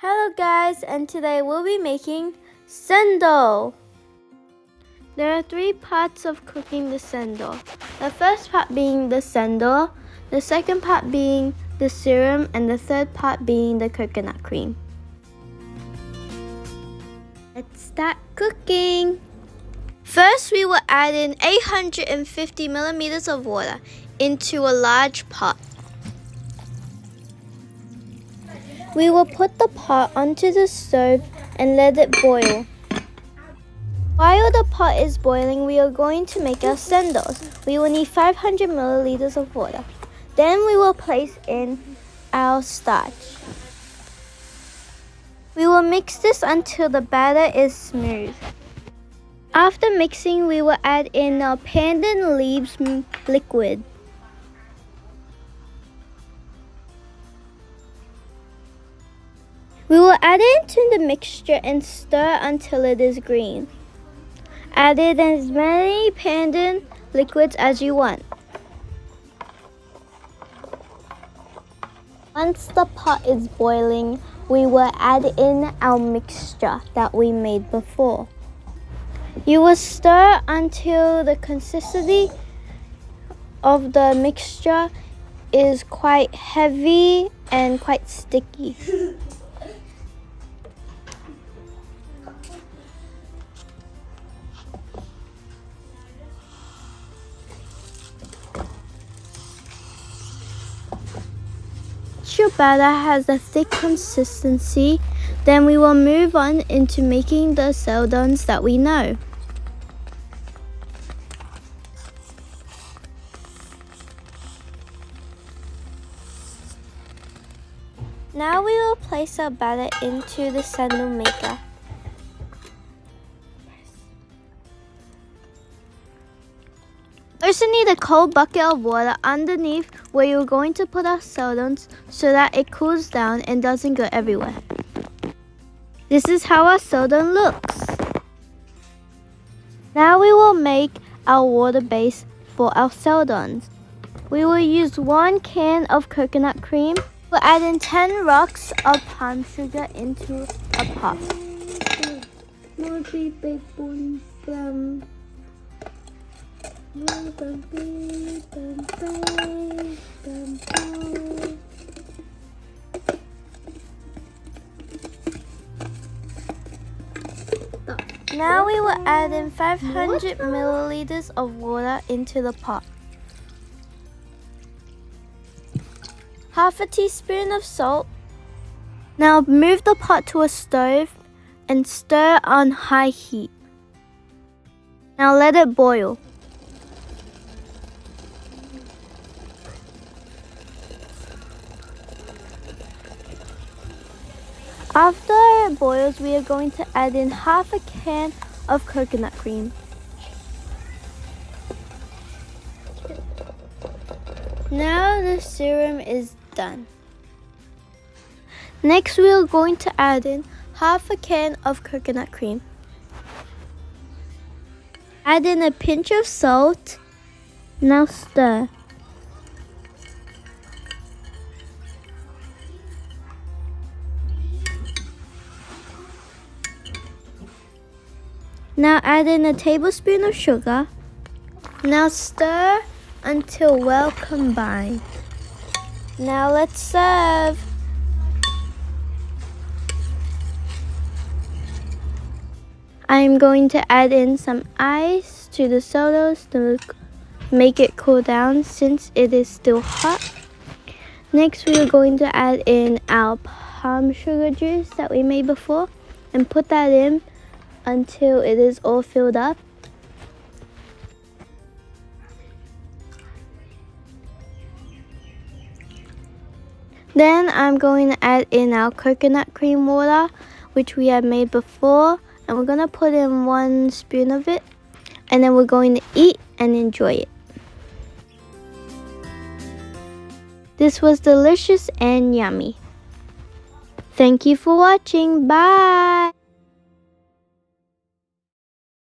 Hello guys, and today we'll be making Cendol. There are 3 parts of cooking the Cendol. The first part being the Cendol, the second part being the serum, and the third part being the coconut cream. Let's start cooking. First, we will add in 850 milliliters of water into a large pot. We will put the pot onto the stove and let it boil. While the pot is boiling, we are going to make our Cendols. We will need 500 milliliters of water. Then we will place in our starch. We will mix this until the batter is smooth. After mixing, we will add in our pandan leaves liquid. We will add it into the mixture and stir until it is green. Add in as many pandan liquids as you want. Once the pot is boiling, we will add in our mixture that we made before. You will stir until the consistency of the mixture is quite heavy and quite sticky. Once your batter has a thick consistency, then we will move on into making the Celdons that we know. Now we will place our batter into the Cendol maker. First, we need a cold bucket of water underneath where you're going to put our Celdons so that it cools down and doesn't go everywhere. This is how our Celdon looks. Now we will make our water base for our Celdons. We will use 1 can of coconut cream. We'll add in 10 rocks of palm sugar into a pot. Now we will add in 500 milliliters of water into the pot. Half a teaspoon of salt. Now move the pot to a stove and stir on high heat. Now let it boil. After it boils, we are going to add in half a can of coconut cream. Now the serum is done. Next, we are going to add in half a can of coconut cream. Add in a pinch of salt. Now stir. Now add in a tablespoon of sugar. Now stir until well combined. Now let's serve. I'm going to add in some ice to the sodas to make it cool down since it is still hot. Next, we are going to add in our palm sugar juice that we made before and put that in until it is all filled up. Then I'm going to add in our coconut cream water, which we had made before, and we're going to put in 1 spoon of it, and then we're going to eat and enjoy it. This was delicious and yummy. Thank you for watching. Bye!